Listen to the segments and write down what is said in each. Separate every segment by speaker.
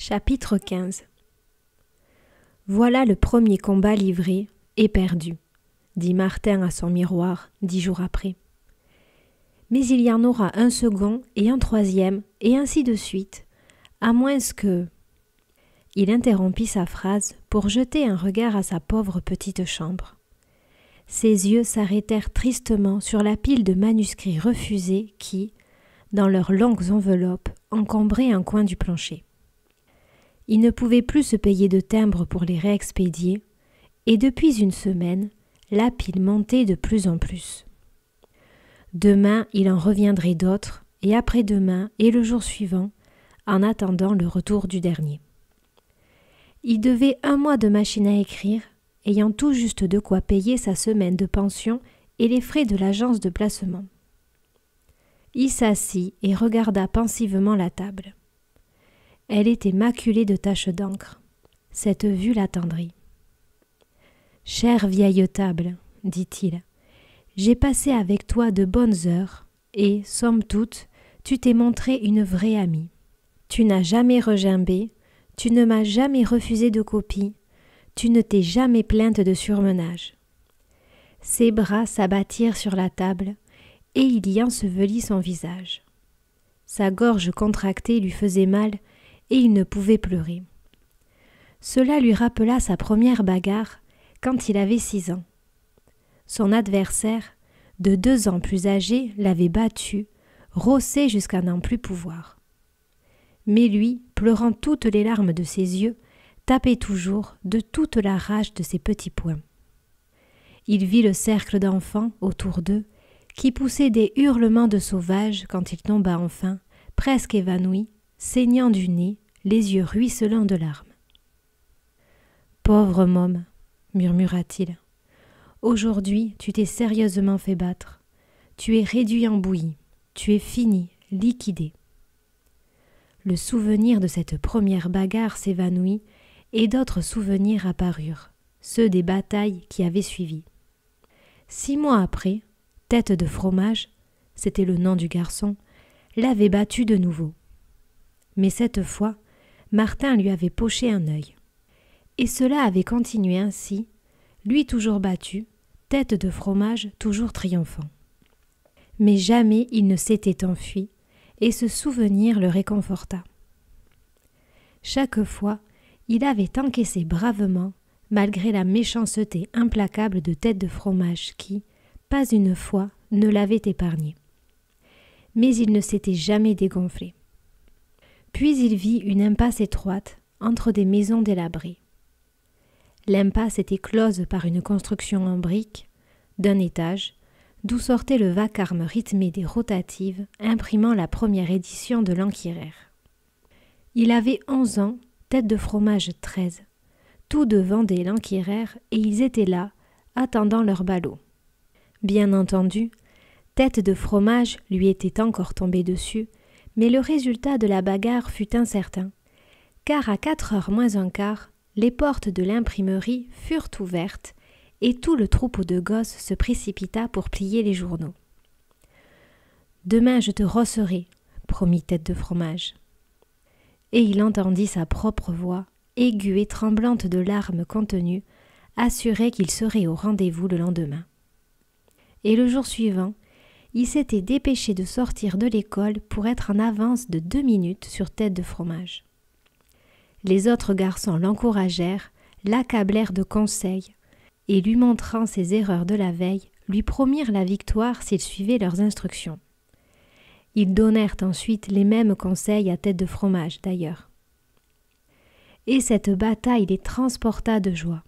Speaker 1: Chapitre 15. Voilà le premier combat livré et perdu, dit Martin à son miroir 10 jours après. Mais il y en aura un second et un troisième, et ainsi de suite, à moins que... Il interrompit sa phrase pour jeter un regard à sa pauvre petite chambre. Ses yeux s'arrêtèrent tristement sur la pile de manuscrits refusés qui, dans leurs longues enveloppes, encombraient un coin du plancher. Il ne pouvait plus se payer de timbres pour les réexpédier, et depuis une semaine, la pile montait de plus en plus. Demain, il en reviendrait d'autres, et après-demain et le jour suivant, en attendant le retour du dernier. Il devait 1 mois de machine à écrire, ayant tout juste de quoi payer sa semaine de pension et les frais de l'agence de placement. Il s'assit et regarda pensivement la table. Elle était maculée de taches d'encre. Cette vue l'attendrit. « Chère vieille table, dit-il, j'ai passé avec toi de bonnes heures et, somme toute, tu t'es montrée une vraie amie. Tu n'as jamais regimbé, tu ne m'as jamais refusé de copie, tu ne t'es jamais plainte de surmenage. » Ses bras s'abattirent sur la table et il y ensevelit son visage. Sa gorge contractée lui faisait mal et il ne pouvait pleurer. Cela lui rappela sa première bagarre quand il avait 6 ans. Son adversaire, de 2 ans plus âgé, l'avait battu, rossé jusqu'à n'en plus pouvoir. Mais lui, pleurant toutes les larmes de ses yeux, tapait toujours de toute la rage de ses petits poings. Il vit le cercle d'enfants autour d'eux, qui poussaient des hurlements de sauvages quand il tomba enfin, presque évanoui, saignant du nez, les yeux ruisselants de larmes. « Pauvre môme, murmura-t-il, aujourd'hui tu t'es sérieusement fait battre. Tu es réduit en bouillie, tu es fini, liquidé. » Le souvenir de cette première bagarre s'évanouit et d'autres souvenirs apparurent, ceux des batailles qui avaient suivi. 6 mois après, Tête de Fromage, c'était le nom du garçon, l'avait battu de nouveau. Mais cette fois, Martin lui avait poché un œil. Et cela avait continué ainsi, lui toujours battu, Tête de Fromage toujours triomphant. Mais jamais il ne s'était enfui, et ce souvenir le réconforta. Chaque fois, il avait encaissé bravement, malgré la méchanceté implacable de Tête de Fromage qui, pas une fois, ne l'avait épargné. Mais il ne s'était jamais dégonflé. Puis il vit une impasse étroite entre des maisons délabrées. L'impasse était close par une construction en briques, d'un étage, d'où sortait le vacarme rythmé des rotatives imprimant la première édition de l'Enquireur. Il avait 11 ans, Tête de Fromage 13. Tous deux vendaient l'Enquireur et ils étaient là, attendant leur ballot. Bien entendu, Tête de Fromage lui était encore tombée dessus, mais le résultat de la bagarre fut incertain, car à 4h moins un quart, les portes de l'imprimerie furent ouvertes et tout le troupeau de gosses se précipita pour plier les journaux. « Demain je te rosserai, » promit Tête de Fromage. Et il entendit sa propre voix, aiguë et tremblante de larmes contenues, assurer qu'il serait au rendez-vous le lendemain. Et le jour suivant, il s'était dépêché de sortir de l'école pour être en avance de 2 minutes sur Tête de Fromage. Les autres garçons l'encouragèrent, l'accablèrent de conseils, et lui montrant ses erreurs de la veille, lui promirent la victoire s'il suivait leurs instructions. Ils donnèrent ensuite les mêmes conseils à Tête de Fromage d'ailleurs. Et cette bataille les transporta de joie.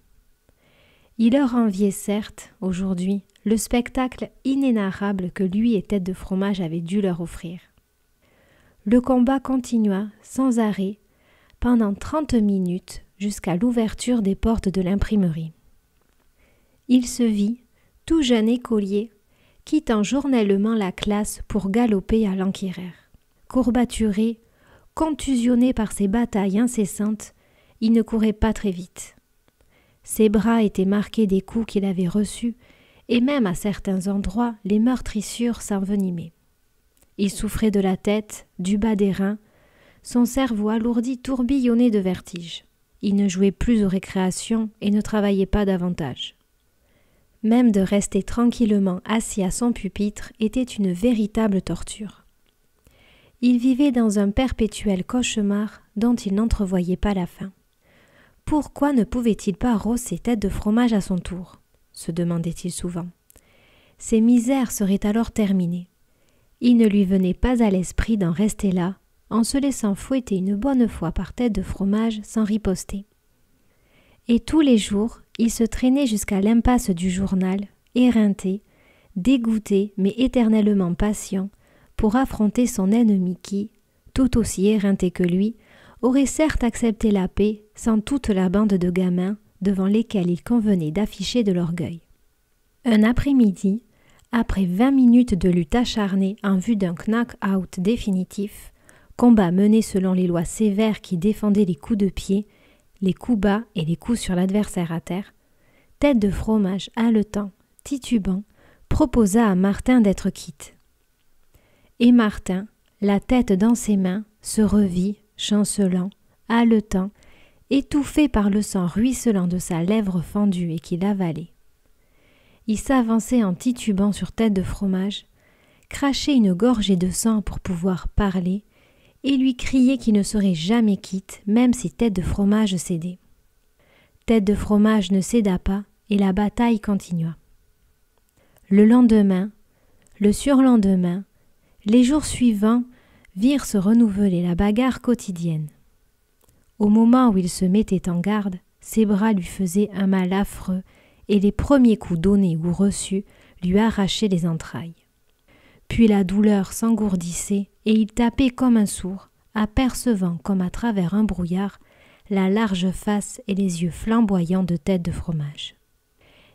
Speaker 1: Il leur enviait certes, aujourd'hui, le spectacle inénarrable que lui et Tête de Fromage avaient dû leur offrir. Le combat continua, sans arrêt, pendant 30 minutes jusqu'à l'ouverture des portes de l'imprimerie. Il se vit, tout jeune écolier, quittant journellement la classe pour galoper à l'Enquireur. Courbaturé, contusionné par ces batailles incessantes, il ne courait pas très vite. Ses bras étaient marqués des coups qu'il avait reçus, et même à certains endroits, les meurtrissures s'envenimaient. Il souffrait de la tête, du bas des reins, son cerveau alourdi tourbillonnait de vertige. Il ne jouait plus aux récréations et ne travaillait pas davantage. Même de rester tranquillement assis à son pupitre était une véritable torture. Il vivait dans un perpétuel cauchemar dont il n'entrevoyait pas la fin. Pourquoi ne pouvait-il pas rosser Tête de Fromage à son tour ? Se demandait-il souvent. Ses misères seraient alors terminées. Il ne lui venait pas à l'esprit d'en rester là, en se laissant fouetter une bonne fois par Tête de Fromage sans riposter. Et tous les jours, il se traînait jusqu'à l'impasse du journal, éreinté, dégoûté mais éternellement patient, pour affronter son ennemi qui, tout aussi éreinté que lui, aurait certes accepté la paix sans toute la bande de gamins devant lesquels il convenait d'afficher de l'orgueil. Un après-midi, après 20 minutes de lutte acharnée en vue d'un knock-out définitif, combat mené selon les lois sévères qui défendaient les coups de pied, les coups bas et les coups sur l'adversaire à terre, Tête de Fromage haletant, titubant, proposa à Martin d'être quitte. Et Martin, la tête dans ses mains, se revit, chancelant, haletant, étouffé par le sang ruisselant de sa lèvre fendue et qu'il avalait. Il s'avançait en titubant sur Tête de Fromage, crachait une gorgée de sang pour pouvoir parler, et lui criait qu'il ne serait jamais quitte, même si Tête de Fromage cédait. Tête de Fromage ne céda pas, et la bataille continua. Le lendemain, le surlendemain, les jours suivants virent se renouveler la bagarre quotidienne. Au moment où il se mettait en garde, ses bras lui faisaient un mal affreux et les premiers coups donnés ou reçus lui arrachaient les entrailles. Puis la douleur s'engourdissait et il tapait comme un sourd, apercevant comme à travers un brouillard la large face et les yeux flamboyants de Tête de Fromage.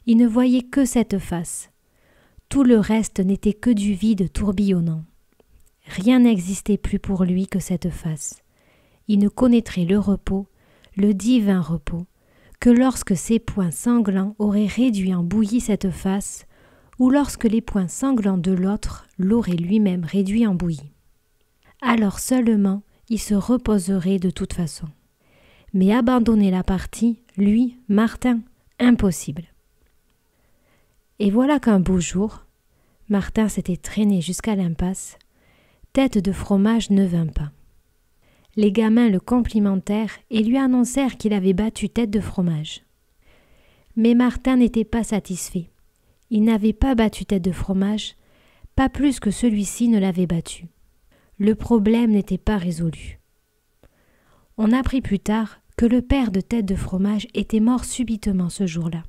Speaker 1: Il ne voyait que cette face. Tout le reste n'était que du vide tourbillonnant. Rien n'existait plus pour lui que cette face. Il ne connaîtrait le repos, le divin repos, que lorsque ses poings sanglants auraient réduit en bouillie cette face, ou lorsque les poings sanglants de l'autre l'auraient lui-même réduit en bouillie. Alors seulement il se reposerait de toute façon. Mais abandonner la partie, lui, Martin, impossible. Et voilà qu'un beau jour, Martin s'était traîné jusqu'à l'impasse, Tête de Fromage ne vint pas. Les gamins le complimentèrent et lui annoncèrent qu'il avait battu Tête de Fromage. Mais Martin n'était pas satisfait. Il n'avait pas battu Tête de Fromage, pas plus que celui-ci ne l'avait battu. Le problème n'était pas résolu. On apprit plus tard que le père de Tête de Fromage était mort subitement ce jour-là.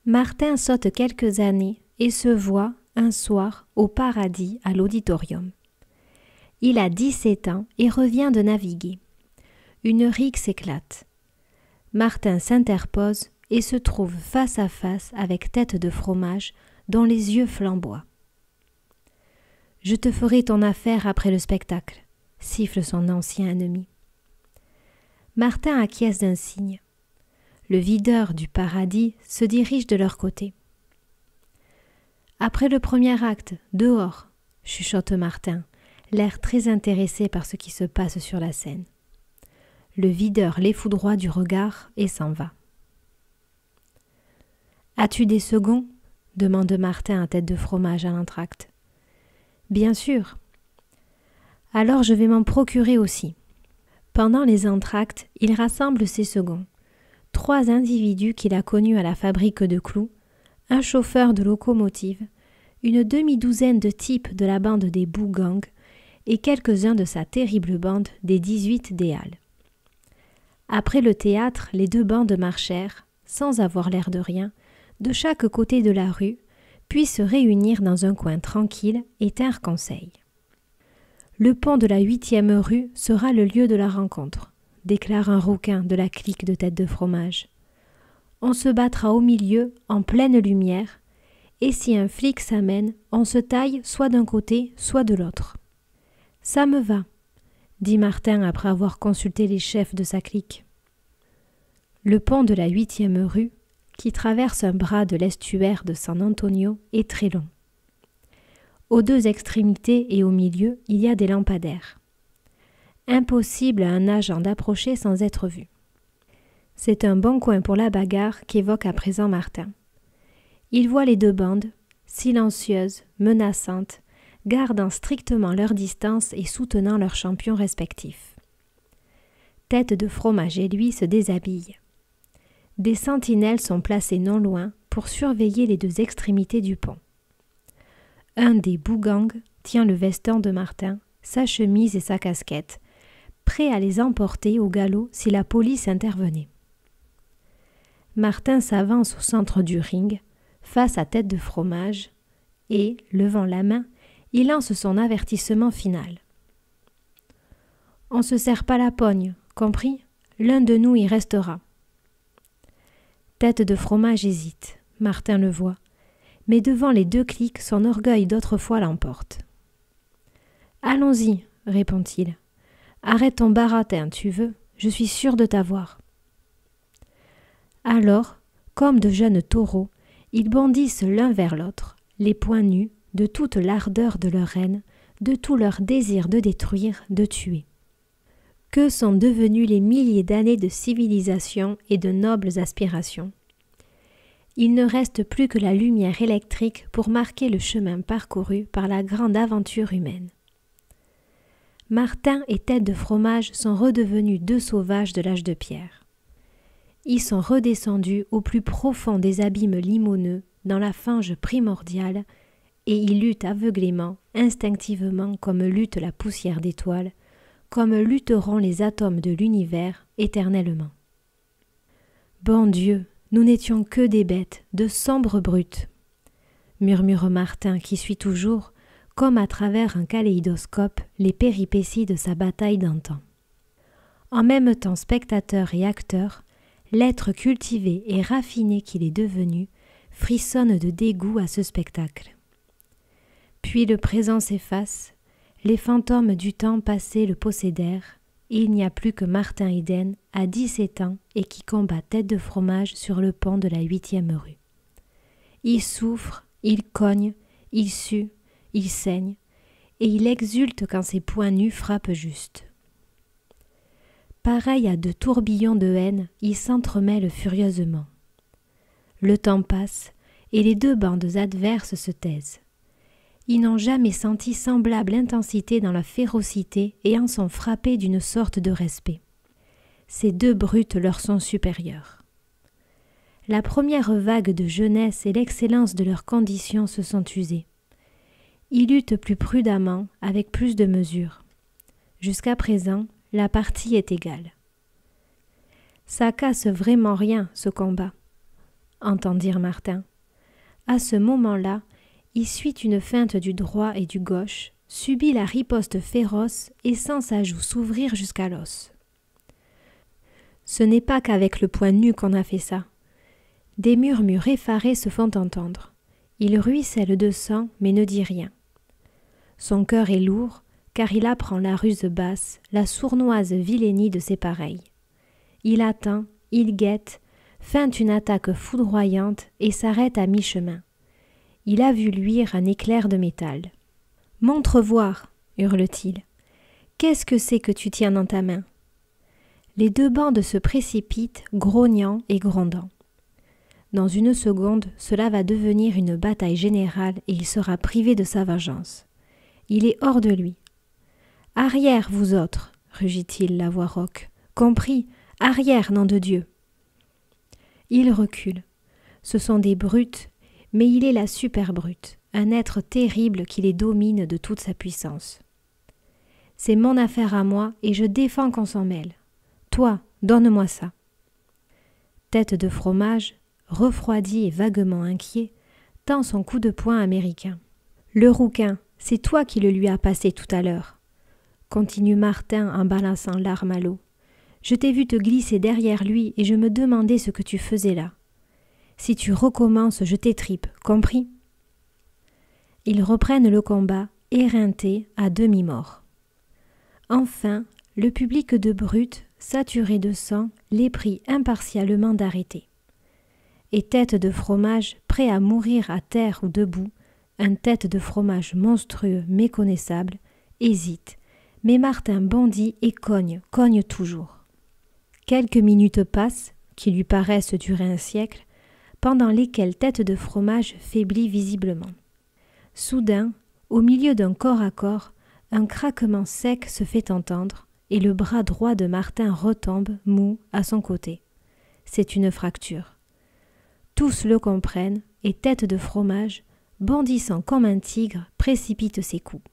Speaker 1: Martin saute quelques années et se voit, un soir, au paradis à l'auditorium. Il a 17 ans et revient de naviguer. Une rixe éclate. Martin s'interpose et se trouve face à face avec Tête de Fromage dont les yeux flamboient. « Je te ferai ton affaire après le spectacle », siffle son ancien ennemi. Martin acquiesce d'un signe. Le videur du paradis se dirige de leur côté. « Après le premier acte, dehors », chuchote Martin, l'air très intéressé par ce qui se passe sur la scène. Le videur l'effoudroie du regard et s'en va. « As-tu des seconds ?» demande Martin à Tête de Fromage à l'entracte. « Bien sûr. Alors je vais m'en procurer aussi. » Pendant les entr'actes, il rassemble ses seconds. 3 individus qu'il a connus à la fabrique de clous, un chauffeur de locomotive, une demi-douzaine de types de la bande des Bougangs et quelques-uns de sa terrible bande des 18 des Halles. Après le théâtre, les 2 bandes marchèrent, sans avoir l'air de rien, de chaque côté de la rue, puis se réunirent dans un coin tranquille et tinrent conseil. Le pont de la 8e rue sera le lieu de la rencontre, déclare un rouquin de la clique de Tête de Fromage. On se battra au milieu, en pleine lumière, et si un flic s'amène, on se taille soit d'un côté, soit de l'autre. « Ça me va », dit Martin après avoir consulté les chefs de sa clique. Le pont de la 8e rue, qui traverse un bras de l'estuaire de San Antonio, est très long. Aux 2 extrémités et au milieu, il y a des lampadaires. Impossible à un agent d'approcher sans être vu. C'est un bon coin pour la bagarre qu'évoque à présent Martin. Il voit les deux bandes, silencieuses, menaçantes, gardant strictement leur distance et soutenant leurs champions respectifs. Tête de Fromage et lui se déshabillent. Des sentinelles sont placées non loin pour surveiller les deux extrémités du pont. Un des bougangs tient le veston de Martin, sa chemise et sa casquette, prêt à les emporter au galop si la police intervenait. Martin s'avance au centre du ring, face à Tête de Fromage, et, levant la main, il lance son avertissement final. « On se serre pas la pogne, compris ? L'un de nous y restera. » Tête de Fromage hésite, Martin le voit, mais devant les deux clics, son orgueil d'autrefois l'emporte. « Allons-y, répond-il. Arrête ton baratin, tu veux, je suis sûr de t'avoir. » Alors, comme de jeunes taureaux, ils bondissent l'un vers l'autre, les poings nus, de toute l'ardeur de leur haine, de tout leur désir de détruire, de tuer. Que sont devenus les milliers d'années de civilisation et de nobles aspirations ? Il ne reste plus que la lumière électrique pour marquer le chemin parcouru par la grande aventure humaine. Martin et Tête de Fromage sont redevenus deux sauvages de l'âge de pierre. Ils sont redescendus au plus profond des abîmes limoneux, dans la fange primordiale, et ils luttent aveuglément, instinctivement, comme lutte la poussière d'étoiles, comme lutteront les atomes de l'univers éternellement. Bon Dieu, nous n'étions que des bêtes, de sombres brutes, murmure Martin qui suit toujours, comme à travers un kaléidoscope, les péripéties de sa bataille d'antan. En même temps spectateur et acteur, l'être cultivé et raffiné qu'il est devenu frissonne de dégoût à ce spectacle. Puis le présent s'efface, les fantômes du temps passé le possédèrent, et il n'y a plus que Martin Eden, à 17 ans, et qui combat Tête de Fromage sur le pont de la 8e rue. Il souffre, il cogne, il sue, il saigne, et il exulte quand ses poings nus frappent juste. Pareil à de tourbillons de haine, ils s'entremêlent furieusement. Le temps passe, et les deux bandes adverses se taisent. Ils n'ont jamais senti semblable intensité dans la férocité et en sont frappés d'une sorte de respect. Ces deux brutes leur sont supérieures. La première vague de jeunesse et l'excellence de leurs conditions se sont usées. Ils luttent plus prudemment, avec plus de mesure. Jusqu'à présent, la partie est égale. Ça casse vraiment rien, ce combat, entend dire Martin. À ce moment-là, il suit une feinte du droit et du gauche, subit la riposte féroce et sent sa joue s'ouvrir jusqu'à l'os. Ce n'est pas qu'avec le poing nu qu'on a fait ça. Des murmures effarés se font entendre. Il ruisselle de sang, mais ne dit rien. Son cœur est lourd, car il apprend la ruse basse, la sournoise vilainie de ses pareils. Il attend, il guette, feinte une attaque foudroyante et s'arrête à mi-chemin. Il a vu luire un éclair de métal. « Montre voir !» hurle-t-il. « Qu'est-ce que c'est que tu tiens dans ta main ?» Les deux bandes se précipitent, grognant et grondant. Dans une seconde, cela va devenir une bataille générale et il sera privé de sa vengeance. Il est hors de lui. « Arrière, vous autres !» rugit-il la voix rauque. « Compris, arrière, nom de Dieu !» Il recule. Ce sont des brutes, mais il est la super brute, un être terrible qui les domine de toute sa puissance. C'est mon affaire à moi et je défends qu'on s'en mêle. Toi, donne-moi ça. Tête de Fromage, refroidi et vaguement inquiet, tend son coup de poing américain. Le rouquin, c'est toi qui le lui as passé tout à l'heure, continue Martin en balançant l'arme à l'eau. Je t'ai vu te glisser derrière lui et je me demandais ce que tu faisais là. Si tu recommences, je t'étripe, compris ? Ils reprennent le combat, éreintés, à demi-mort. Enfin, le public de brutes, saturé de sang, les prie impartialement d'arrêter. Et Tête de Fromage, prêt à mourir à terre ou debout, un Tête de Fromage monstrueux, méconnaissable, hésite, Mais Martin bondit et cogne toujours. Quelques minutes passent, qui lui paraissent durer un siècle, pendant lesquelles Tête de Fromage faiblit visiblement. Soudain, au milieu d'un corps à corps, un craquement sec se fait entendre et le bras droit de Martin retombe, mou, à son côté. C'est une fracture. Tous le comprennent et Tête de Fromage, bondissant comme un tigre, précipite ses coups.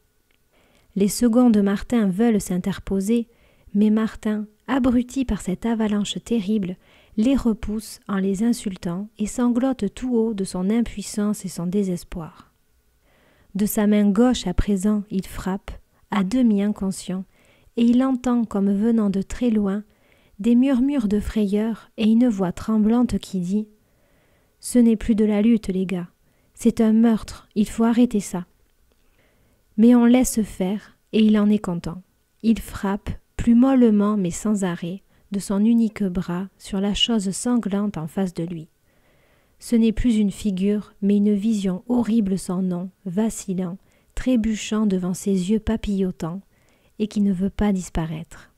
Speaker 1: Les seconds de Martin veulent s'interposer, mais Martin, abruti par cette avalanche terrible, les repousse en les insultant et sanglote tout haut de son impuissance et son désespoir. De sa main gauche à présent, il frappe, à demi inconscient, et il entend, comme venant de très loin, des murmures de frayeur et une voix tremblante qui dit « Ce n'est plus de la lutte, les gars, c'est un meurtre, il faut arrêter ça. » Mais on laisse faire, et il en est content. Il frappe, plus mollement mais sans arrêt, de son unique bras sur la chose sanglante en face de lui. Ce n'est plus une figure, mais une vision horrible sans nom, vacillant, trébuchant devant ses yeux papillotants, et qui ne veut pas disparaître.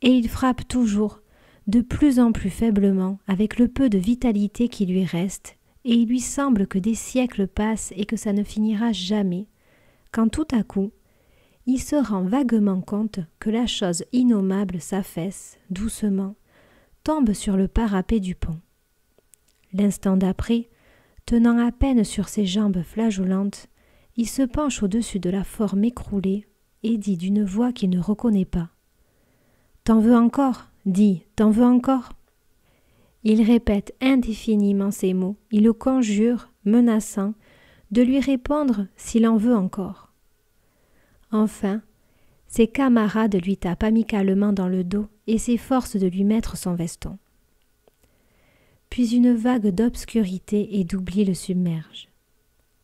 Speaker 1: Et il frappe toujours, de plus en plus faiblement, avec le peu de vitalité qui lui reste, et il lui semble que des siècles passent et que ça ne finira jamais, quand tout à coup, il se rend vaguement compte que la chose innommable s'affaisse, doucement, tombe sur le parapet du pont. L'instant d'après, tenant à peine sur ses jambes flageolantes, il se penche au-dessus de la forme écroulée et dit d'une voix qu'il ne reconnaît pas. « T'en veux encore ? Dis, t'en veux encore ?» Il répète indéfiniment ces mots, il le conjure, menaçant, de lui répondre s'il en veut encore. Enfin, ses camarades lui tapent amicalement dans le dos et s'efforcent de lui mettre son veston. Puis une vague d'obscurité et d'oubli le submerge.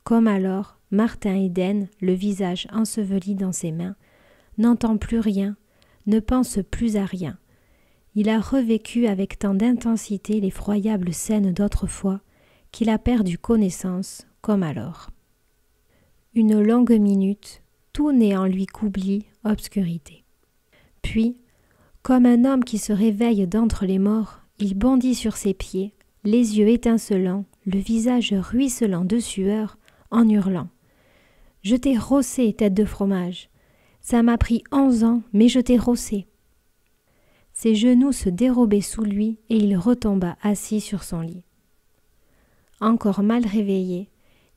Speaker 1: Comme alors, Martin Eden, le visage enseveli dans ses mains, n'entend plus rien, ne pense plus à rien. Il a revécu avec tant d'intensité l'effroyable scène d'autrefois qu'il a perdu connaissance, comme alors. Une longue minute, tout n'est en lui qu'oubli, obscurité. Puis, comme un homme qui se réveille d'entre les morts, il bondit sur ses pieds, les yeux étincelants, le visage ruisselant de sueur, en hurlant. « Je t'ai rossé, Tête de Fromage. Ça m'a pris 11 ans, mais je t'ai rossé. » Ses genoux se dérobaient sous lui et il retomba assis sur son lit. Encore mal réveillé,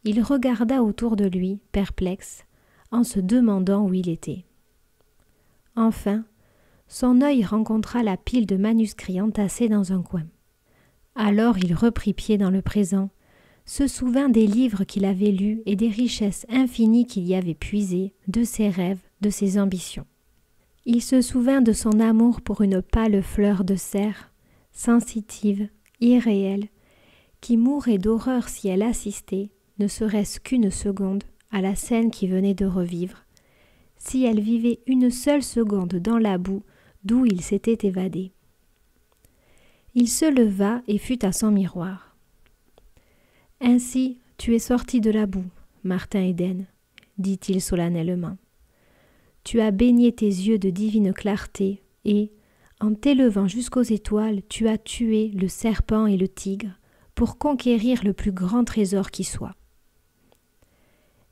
Speaker 1: il regarda autour de lui, perplexe, en se demandant où il était. Enfin, son œil rencontra la pile de manuscrits entassés dans un coin. Alors il reprit pied dans le présent, se souvint des livres qu'il avait lus et des richesses infinies qu'il y avait puisées, de ses rêves, de ses ambitions. Il se souvint de son amour pour une pâle fleur de serre, sensitive, irréelle, qui mourrait d'horreur si elle assistait, ne serait-ce qu'une seconde, à la scène qui venait de revivre, si elle vivait une seule seconde dans la boue d'où il s'était évadé. Il se leva et fut à son miroir. « Ainsi, tu es sorti de la boue, Martin Eden, » dit-il solennellement. « Tu as baigné tes yeux de divine clarté et, en t'élevant jusqu'aux étoiles, tu as tué le serpent et le tigre pour conquérir le plus grand trésor qui soit. »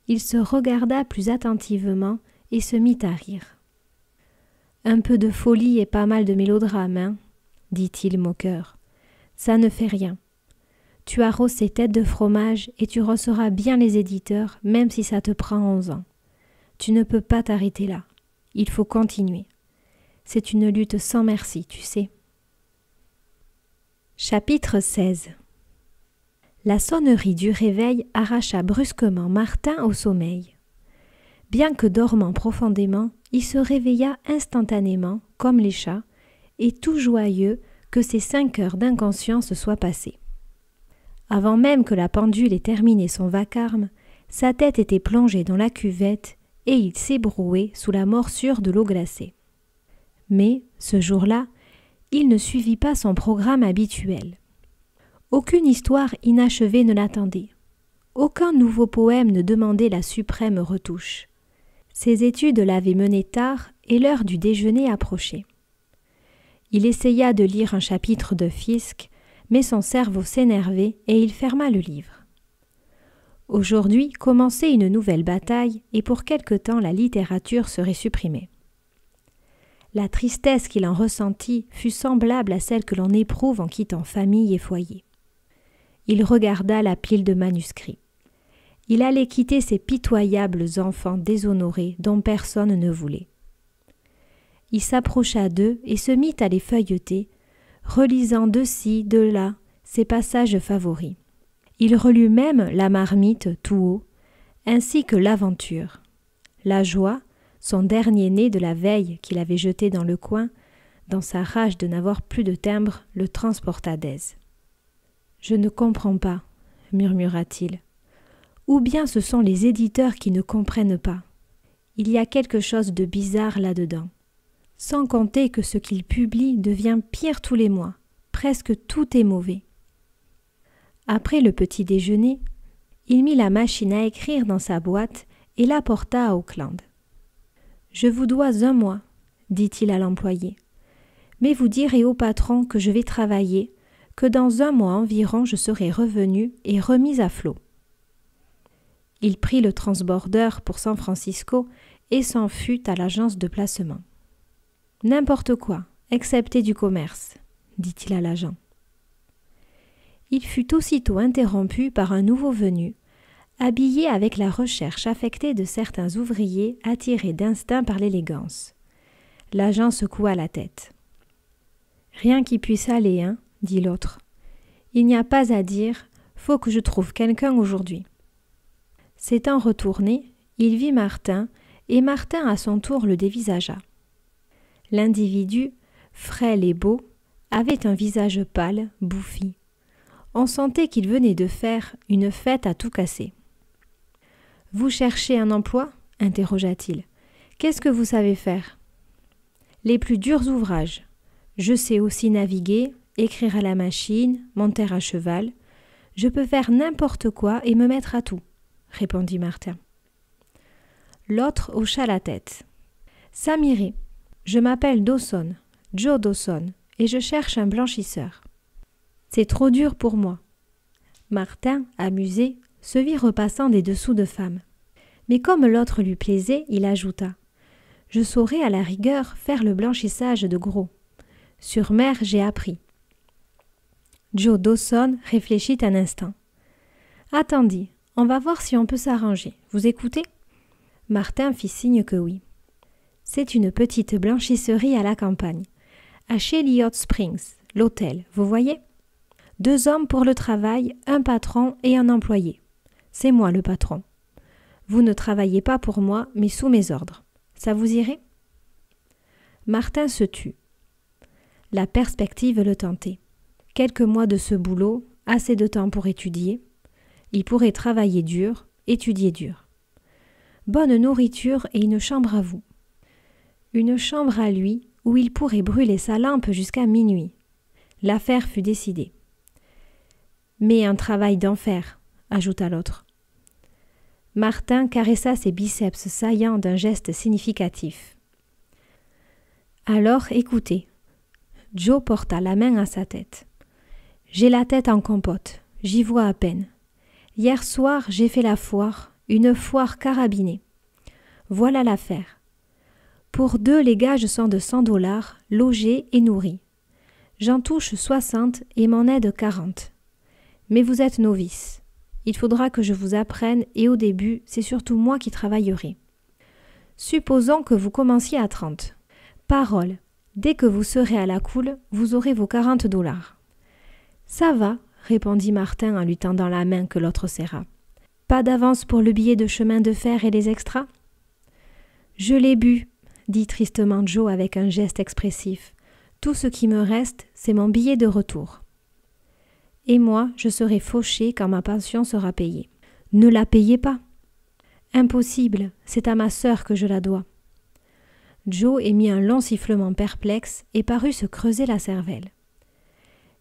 Speaker 1: Il se regarda plus attentivement et se mit à rire. « Un peu de folie et pas mal de mélodrame, hein ?» dit-il moqueur. « Ça ne fait rien. Tu as rossé Tête de Fromage et tu rosseras bien les éditeurs, même si ça te prend 11 ans. Tu ne peux pas t'arrêter là. Il faut continuer. C'est une lutte sans merci, tu sais. » Chapitre 16. La sonnerie du réveil arracha brusquement Martin au sommeil. Bien que dormant profondément, il se réveilla instantanément, comme les chats, et tout joyeux que ces 5 heures d'inconscience soient passées. Avant même que la pendule ait terminé son vacarme, sa tête était plongée dans la cuvette et il s'ébrouait sous la morsure de l'eau glacée. Mais, ce jour-là, il ne suivit pas son programme habituel. Aucune histoire inachevée ne l'attendait. Aucun nouveau poème ne demandait la suprême retouche. Ses études l'avaient mené tard et l'heure du déjeuner approchait. Il essaya de lire un chapitre de Fiske, mais son cerveau s'énervait et il ferma le livre. Aujourd'hui commençait une nouvelle bataille et pour quelque temps la littérature serait supprimée. La tristesse qu'il en ressentit fut semblable à celle que l'on éprouve en quittant famille et foyer. Il regarda la pile de manuscrits. Il allait quitter ces pitoyables enfants déshonorés dont personne ne voulait. Il s'approcha d'eux et se mit à les feuilleter, relisant de ci, de là, ses passages favoris. Il relut même la marmite tout haut, ainsi que l'aventure. La joie, son dernier né de la veille qu'il avait jeté dans le coin, dans sa rage de n'avoir plus de timbre, le transporta d'aise. « Je ne comprends pas, » murmura-t-il. « Ou bien ce sont les éditeurs qui ne comprennent pas. Il y a quelque chose de bizarre là-dedans. Sans compter que ce qu'ils publient devient pire tous les mois. Presque tout est mauvais. » Après le petit déjeuner, il mit la machine à écrire dans sa boîte et la porta à Auckland. « Je vous dois 1 mois, dit-il à l'employé. Mais vous direz au patron que je vais travailler, que dans 1 mois environ je serai revenu et remis à flot. » Il prit le transborder pour San Francisco et s'en fut à l'agence de placement. « N'importe quoi, excepté du commerce, » dit-il à l'agent. Il fut aussitôt interrompu par un nouveau venu, habillé avec la recherche affectée de certains ouvriers attirés d'instinct par l'élégance. L'agent secoua la tête. « Rien qui puisse aller, hein, dit l'autre. Il n'y a pas à dire, faut que je trouve quelqu'un aujourd'hui. » S'étant retourné, il vit Martin, et Martin à son tour le dévisagea. L'individu, frêle et beau, avait un visage pâle, bouffi. On sentait qu'il venait de faire une fête à tout casser. « Vous cherchez un emploi ?» interrogea-t-il. « Qu'est-ce que vous savez faire ?»« Les plus durs ouvrages. Je sais aussi naviguer, écrire à la machine, monter à cheval. Je peux faire n'importe quoi et me mettre à tout, » répondit Martin. L'autre hocha la tête. « Ça m'irait. Je m'appelle Dawson, Joe Dawson, et je cherche un blanchisseur. » « C'est trop dur pour moi. » Martin, amusé, se vit repassant des dessous de femme. Mais comme l'autre lui plaisait, il ajouta « Je saurais à la rigueur faire le blanchissage de gros. Sur mer, j'ai appris. » Joe Dawson réfléchit un instant. « Attendez, on va voir si on peut s'arranger. Vous écoutez ?» Martin fit signe que oui. « C'est une petite blanchisserie à la campagne, à Chilliot Springs, l'hôtel, vous voyez ? 2 hommes pour le travail, un patron et un employé. C'est moi le patron. Vous ne travaillez pas pour moi, mais sous mes ordres. Ça vous irait ?» Martin se tut. La perspective le tentait. Quelques mois de ce boulot, assez de temps pour étudier. Il pourrait travailler dur, étudier dur. Bonne nourriture et une chambre à vous. Une chambre à lui où il pourrait brûler sa lampe jusqu'à minuit. L'affaire fut décidée. « Mais un travail d'enfer, » ajouta l'autre. Martin caressa ses biceps saillants d'un geste significatif. « Alors, écoutez. » Joe porta la main à sa tête. « J'ai la tête en compote, j'y vois à peine. Hier soir, j'ai fait la foire, une foire carabinée. Voilà l'affaire. Pour 2, les gages sont de $100, logés et nourris. J'en touche 60 et m'en aide 40. Mais vous êtes novice. Il faudra que je vous apprenne et au début, c'est surtout moi qui travaillerai. Supposons que vous commenciez à 30. Parole, dès que vous serez à la coule, vous aurez vos $40. » « Ça va, » répondit Martin en lui tendant la main que l'autre serra. « Pas d'avance pour le billet de chemin de fer et les extras ?»« Je l'ai bu, » dit tristement Joe avec un geste expressif. « Tout ce qui me reste, c'est mon billet de retour. » Et moi, je serai fauché quand ma pension sera payée. Ne la payez pas. Impossible, c'est à ma sœur que je la dois. Joe émit un long sifflement perplexe et parut se creuser la cervelle.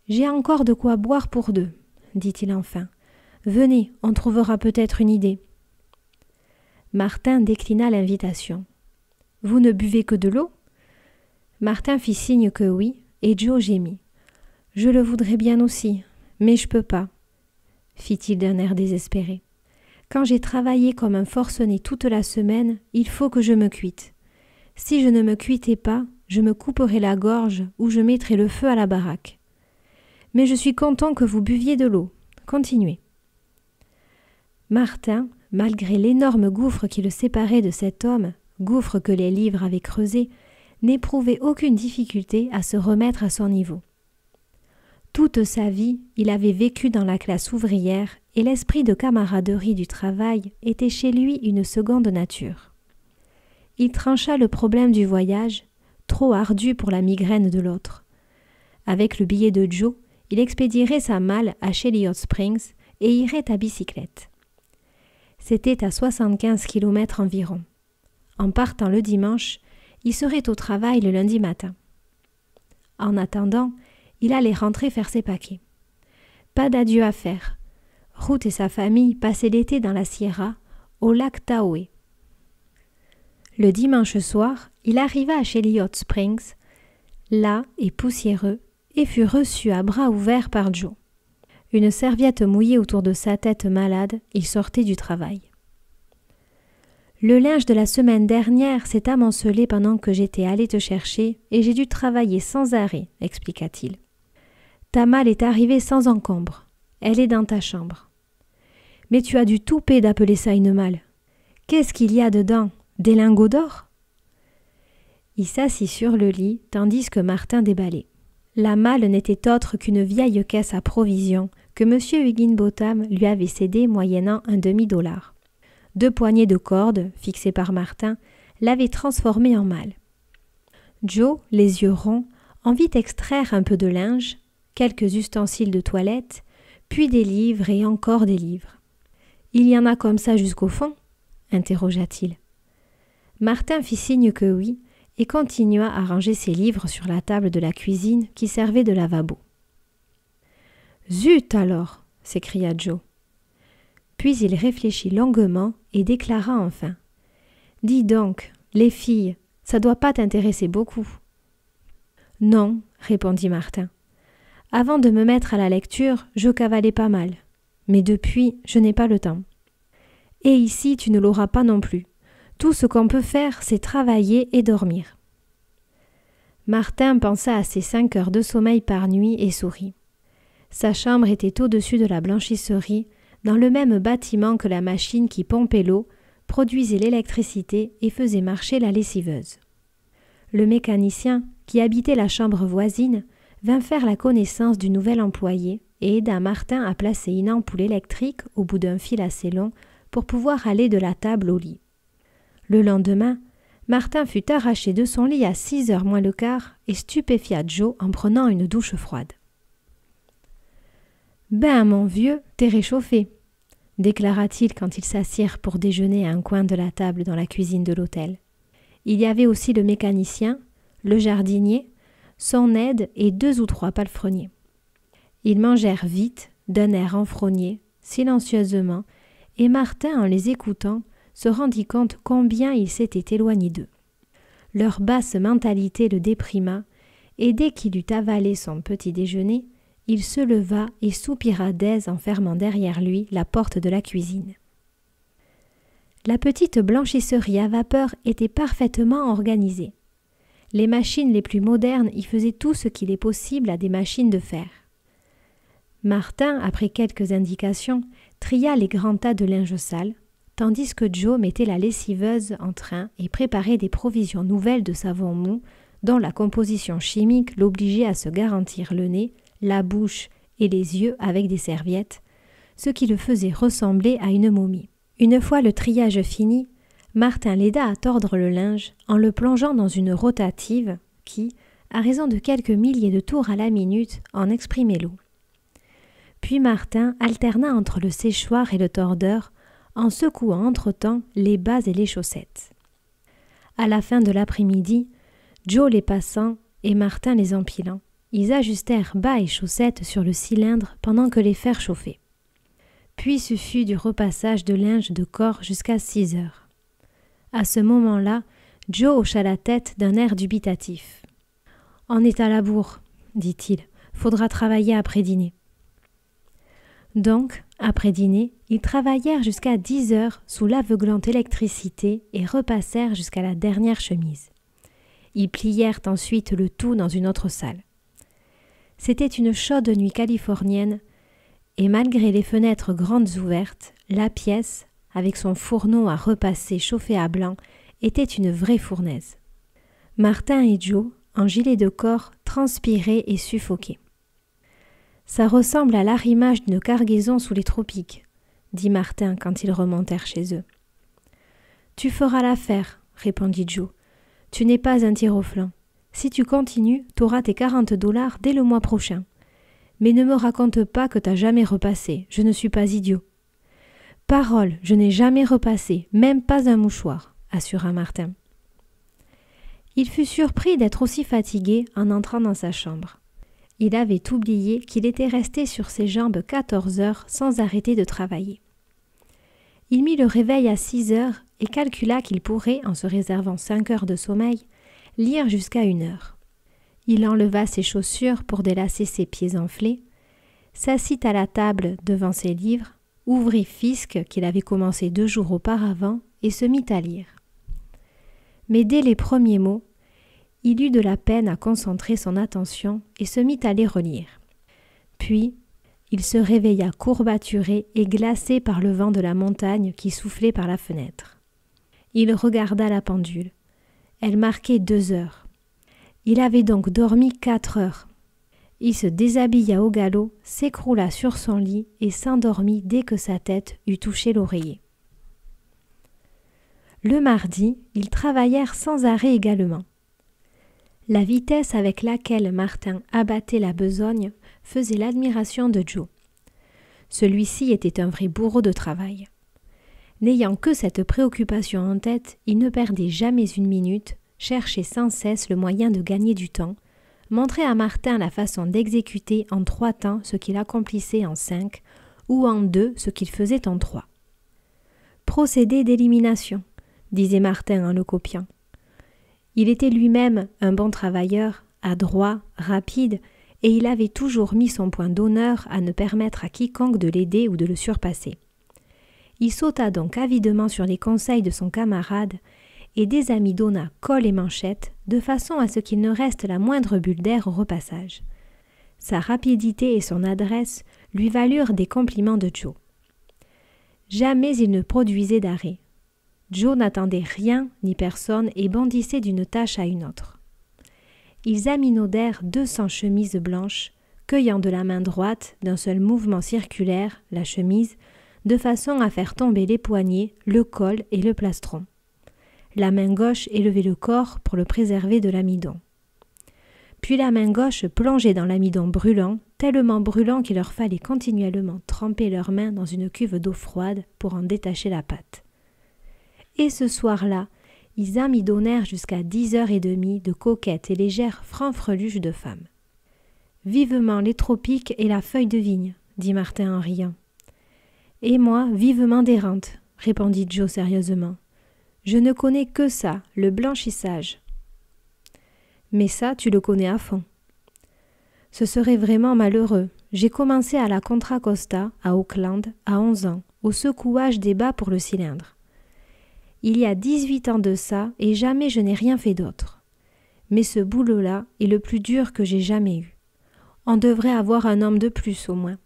Speaker 1: J'ai encore de quoi boire pour 2, dit-il enfin. Venez, on trouvera peut-être une idée. Martin déclina l'invitation. « Vous ne buvez que de l'eau » Martin fit signe que oui, et Joe gémit. « Je le voudrais bien aussi, mais je peux pas, » fit-il d'un air désespéré. « Quand j'ai travaillé comme un forcené toute la semaine, il faut que je me cuite. Si je ne me cuitais pas, je me couperais la gorge ou je mettrais le feu à la baraque. Mais je suis content que vous buviez de l'eau. Continuez. » Martin, malgré l'énorme gouffre qui le séparait de cet homme, gouffre que les livres avaient creusé, n'éprouvait aucune difficulté à se remettre à son niveau. Toute sa vie, il avait vécu dans la classe ouvrière et l'esprit de camaraderie du travail était chez lui une seconde nature. Il trancha le problème du voyage, trop ardu pour la migraine de l'autre. Avec le billet de Joe, il expédierait sa malle à Chilliot Springs et irait à bicyclette. C'était à 75 km environ. En partant le dimanche, il serait au travail le lundi matin. En attendant, il allait rentrer faire ses paquets. Pas d'adieu à faire. Ruth et sa famille passaient l'été dans la Sierra, au lac Tahoe. Le dimanche soir, il arriva à Chilliot Springs, las et poussiéreux, et fut reçu à bras ouverts par Joe. Une serviette mouillée autour de sa tête malade, il sortait du travail. « Le linge de la semaine dernière s'est amoncelé pendant que j'étais allé te chercher et j'ai dû travailler sans arrêt, » expliqua-t-il. « Ta malle est arrivée sans encombre. Elle est dans ta chambre. Mais tu as du toupet d'appeler ça une malle. Qu'est-ce qu'il y a dedans? Des lingots d'or ?» Il s'assit sur le lit tandis que Martin déballait. La malle n'était autre qu'une vieille caisse à provisions que M. Higginbotham lui avait cédée moyennant un demi-dollar. 2 poignées de cordes, fixées par Martin, l'avaient transformée en malle. Joe, les yeux ronds, en vit extraire un peu de linge, quelques ustensiles de toilette, puis des livres et encore des livres. « Il y en a comme ça jusqu'au fond ?» interrogea-t-il. Martin fit signe que oui et continua à ranger ses livres sur la table de la cuisine qui servait de lavabo. « Zut alors !» s'écria Joe. Puis il réfléchit longuement et déclara enfin. « Dis donc, les filles, ça doit pas t'intéresser beaucoup. »« Non, » répondit Martin. « Avant de me mettre à la lecture, je cavalais pas mal. Mais depuis, je n'ai pas le temps. Et ici, tu ne l'auras pas non plus. Tout ce qu'on peut faire, c'est travailler et dormir. » Martin pensa à ses 5 heures de sommeil par nuit et sourit. Sa chambre était au-dessus de la blanchisserie, dans le même bâtiment que la machine qui pompait l'eau, produisait l'électricité et faisait marcher la lessiveuse. Le mécanicien, qui habitait la chambre voisine, vint faire la connaissance du nouvel employé et aida Martin à placer une ampoule électrique au bout d'un fil assez long pour pouvoir aller de la table au lit. Le lendemain, Martin fut arraché de son lit à 6h moins le quart et stupéfia Joe en prenant une douche froide. « Ben, mon vieux, t'es réchauffé !» déclara-t-il quand ils s'assirent pour déjeuner à un coin de la table dans la cuisine de l'hôtel. Il y avait aussi le mécanicien, le jardinier, son aide et 2 ou 3 palefreniers. Ils mangèrent vite, d'un air renfrogné, silencieusement, et Martin, en les écoutant, se rendit compte combien il s'était éloigné d'eux. Leur basse mentalité le déprima, et dès qu'il eut avalé son petit déjeuner, il se leva et soupira d'aise en fermant derrière lui la porte de la cuisine. La petite blanchisserie à vapeur était parfaitement organisée. Les machines les plus modernes y faisaient tout ce qu'il est possible à des machines de fer. Martin, après quelques indications, tria les grands tas de linge sale, tandis que Joe mettait la lessiveuse en train et préparait des provisions nouvelles de savon mou, dont la composition chimique l'obligeait à se garantir le nez, la bouche et les yeux avec des serviettes, ce qui le faisait ressembler à une momie. Une fois le triage fini, Martin l'aida à tordre le linge en le plongeant dans une rotative qui, à raison de quelques milliers de tours à la minute, en exprimait l'eau. Puis Martin alterna entre le séchoir et le tordeur en secouant entre-temps les bas et les chaussettes. À la fin de l'après-midi, Joe les passant et Martin les empilant, ils ajustèrent bas et chaussettes sur le cylindre pendant que les fers chauffaient. Puis ce fut du repassage de linge de corps jusqu'à 6 heures. À ce moment-là, Joe hocha la tête d'un air dubitatif. « On est à la bourre, dit-il. Faudra travailler après dîner. » Donc, après dîner, ils travaillèrent jusqu'à 10 heures sous l'aveuglante électricité et repassèrent jusqu'à la dernière chemise. Ils plièrent ensuite le tout dans une autre salle. C'était une chaude nuit californienne, et malgré les fenêtres grandes ouvertes, la pièce, avec son fourneau à repasser chauffé à blanc, était une vraie fournaise. Martin et Joe, en gilet de corps, transpiraient et suffoquaient. « Ça ressemble à l'arrimage d'une cargaison sous les tropiques, » dit Martin quand ils remontèrent chez eux. « Tu feras l'affaire, » répondit Joe. « Tu n'es pas un tir au flanc. Si tu continues, t'auras tes $40 dès le mois prochain. Mais ne me raconte pas que t'as jamais repassé, je ne suis pas idiot. »« Parole, je n'ai jamais repassé, même pas un mouchoir, » assura Martin. Il fut surpris d'être aussi fatigué en entrant dans sa chambre. Il avait oublié qu'il était resté sur ses jambes 14 heures sans arrêter de travailler. Il mit le réveil à 6 heures et calcula qu'il pourrait, en se réservant 5 heures de sommeil, lire jusqu'à 1 heure. Il enleva ses chaussures pour délacer ses pieds enflés, s'assit à la table devant ses livres, ouvrit Fisk qu'il avait commencé 2 jours auparavant et se mit à lire. Mais dès les premiers mots, il eut de la peine à concentrer son attention et se mit à les relire. Puis, il se réveilla courbaturé et glacé par le vent de la montagne qui soufflait par la fenêtre. Il regarda la pendule. Elle marquait 2 heures. Il avait donc dormi 4 heures. Il se déshabilla au galop, s'écroula sur son lit et s'endormit dès que sa tête eut touché l'oreiller. Le mardi, ils travaillèrent sans arrêt également. La vitesse avec laquelle Martin abattait la besogne faisait l'admiration de Joe. Celui-ci était un vrai bourreau de travail. N'ayant que cette préoccupation en tête, il ne perdait jamais une minute, cherchait sans cesse le moyen de gagner du temps, montrait à Martin la façon d'exécuter en 3 temps ce qu'il accomplissait en 5, ou en 2 ce qu'il faisait en 3. « Procédé d'élimination », disait Martin en le copiant. Il était lui-même un bon travailleur, adroit, rapide, et il avait toujours mis son point d'honneur à ne permettre à quiconque de l'aider ou de le surpasser. Il sauta donc avidement sur les conseils de son camarade et désamidonna col et manchette de façon à ce qu'il ne reste la moindre bulle d'air au repassage. Sa rapidité et son adresse lui valurent des compliments de Joe. Jamais il ne produisait d'arrêt. Joe n'attendait rien ni personne et bondissait d'une tâche à une autre. Ils aminaudèrent 200 chemises blanches, cueillant de la main droite, d'un seul mouvement circulaire, la chemise, de façon à faire tomber les poignets, le col et le plastron. La main gauche élevait le corps pour le préserver de l'amidon. Puis la main gauche plongeait dans l'amidon brûlant, tellement brûlant qu'il leur fallait continuellement tremper leurs mains dans une cuve d'eau froide pour en détacher la pâte. Et ce soir-là, ils amidonnèrent jusqu'à 10h30 de coquettes et légères fanfreluches de femmes. « Vivement les tropiques et la feuille de vigne, » dit Martin en riant. « Et moi, vivement des rentes, » répondit Joe sérieusement. « Je ne connais que ça, le blanchissage. » « Mais ça, tu le connais à fond. »« Ce serait vraiment malheureux. J'ai commencé à la Contra Costa, à Auckland, à 11 ans, au secouage des bas pour le cylindre. Il y a 18 ans de ça et jamais je n'ai rien fait d'autre. Mais ce boulot-là est le plus dur que j'ai jamais eu. On devrait avoir un homme de plus au moins.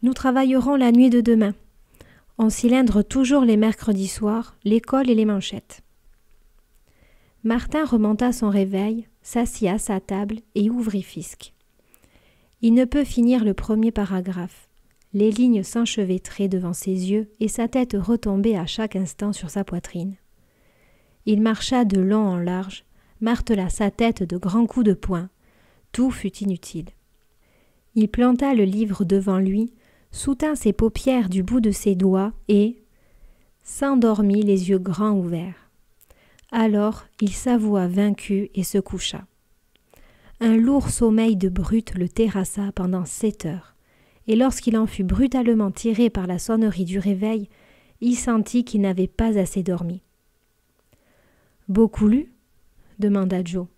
Speaker 1: Nous travaillerons la nuit de demain. On cylindre toujours les mercredis soirs, les cols et les manchettes. » Martin remonta son réveil, s'assit à sa table et ouvrit Fisk. Il ne peut finir le premier paragraphe. Les lignes s'enchevêtraient devant ses yeux et sa tête retombait à chaque instant sur sa poitrine. Il marcha de long en large, martela sa tête de grands coups de poing. Tout fut inutile. Il planta le livre devant lui, soutint ses paupières du bout de ses doigts et s'endormit les yeux grands ouverts. Alors il s'avoua vaincu et se coucha. Un lourd sommeil de brute le terrassa pendant 7 heures, et lorsqu'il en fut brutalement tiré par la sonnerie du réveil, il sentit qu'il n'avait pas assez dormi. Beaucoup lu ? Demanda Joe.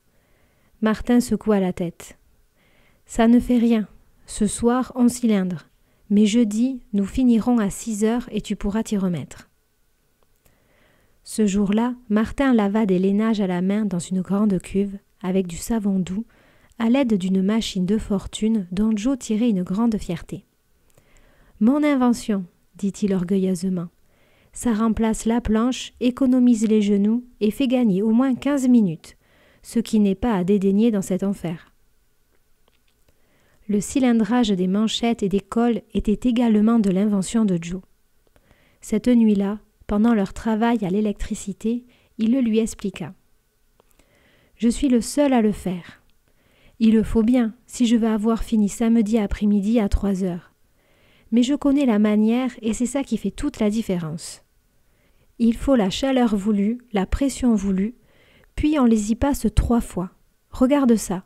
Speaker 1: Martin secoua la tête. Ça ne fait rien. Ce soir, 11 cylindres. Mais jeudi, nous finirons à 6 heures et tu pourras t'y remettre. Ce jour-là, Martin lava des lainages à la main dans une grande cuve avec du savon doux à l'aide d'une machine de fortune dont Joe tirait une grande fierté. « Mon invention !» dit-il orgueilleusement. « Ça remplace la planche, économise les genoux et fait gagner au moins 15 minutes, ce qui n'est pas à dédaigner dans cet enfer. » Le cilindrage des manchettes et des cols était également de l'invention de Joe. Cette nuit-là, pendant leur travail à l'électricité, il le lui expliqua. « Je suis le seul à le faire. Il le faut bien si je veux avoir fini samedi après-midi à 3 heures. Mais je connais la manière et c'est ça qui fait toute la différence. Il faut la chaleur voulue, la pression voulue, puis on les y passe 3 fois. Regarde ça. »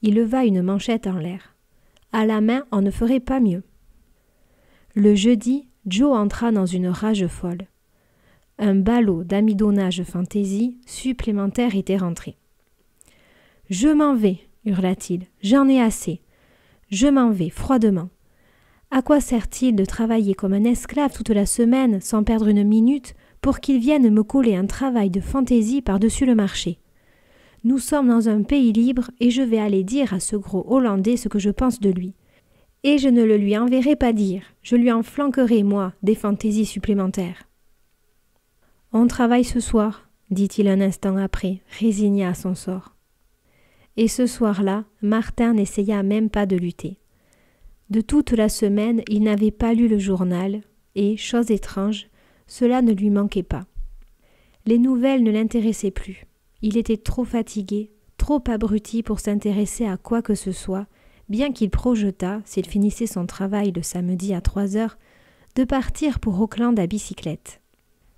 Speaker 1: Il leva une manchette en l'air. « À la main, on ne ferait pas mieux. » Le jeudi, Joe entra dans une rage folle. Un ballot d'amidonnage fantaisie supplémentaire était rentré. « Je m'en vais !» hurla-t-il. « J'en ai assez. Je m'en vais, froidement. À quoi sert-il de travailler comme un esclave toute la semaine sans perdre une minute pour qu'il vienne me coller un travail de fantaisie par-dessus le marché ? Nous sommes dans un pays libre et je vais aller dire à ce gros Hollandais ce que je pense de lui. Et je ne le lui enverrai pas dire, je lui en flanquerai, moi, des fantaisies supplémentaires. »« On travaille ce soir, » dit-il un instant après, résigné à son sort. Et ce soir-là, Martin n'essaya même pas de lutter. De toute la semaine, il n'avait pas lu le journal et, chose étrange, cela ne lui manquait pas. Les nouvelles ne l'intéressaient plus. Il était trop fatigué, trop abruti pour s'intéresser à quoi que ce soit, bien qu'il projetât, s'il finissait son travail le samedi à 3 heures, de partir pour Auckland à bicyclette.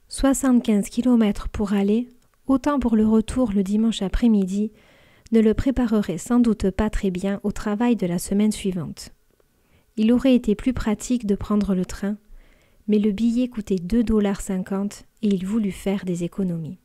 Speaker 1: 75 kilomètres pour aller, autant pour le retour le dimanche après-midi, ne le préparerait sans doute pas très bien au travail de la semaine suivante. Il aurait été plus pratique de prendre le train, mais le billet coûtait 2,50 $ et il voulut faire des économies.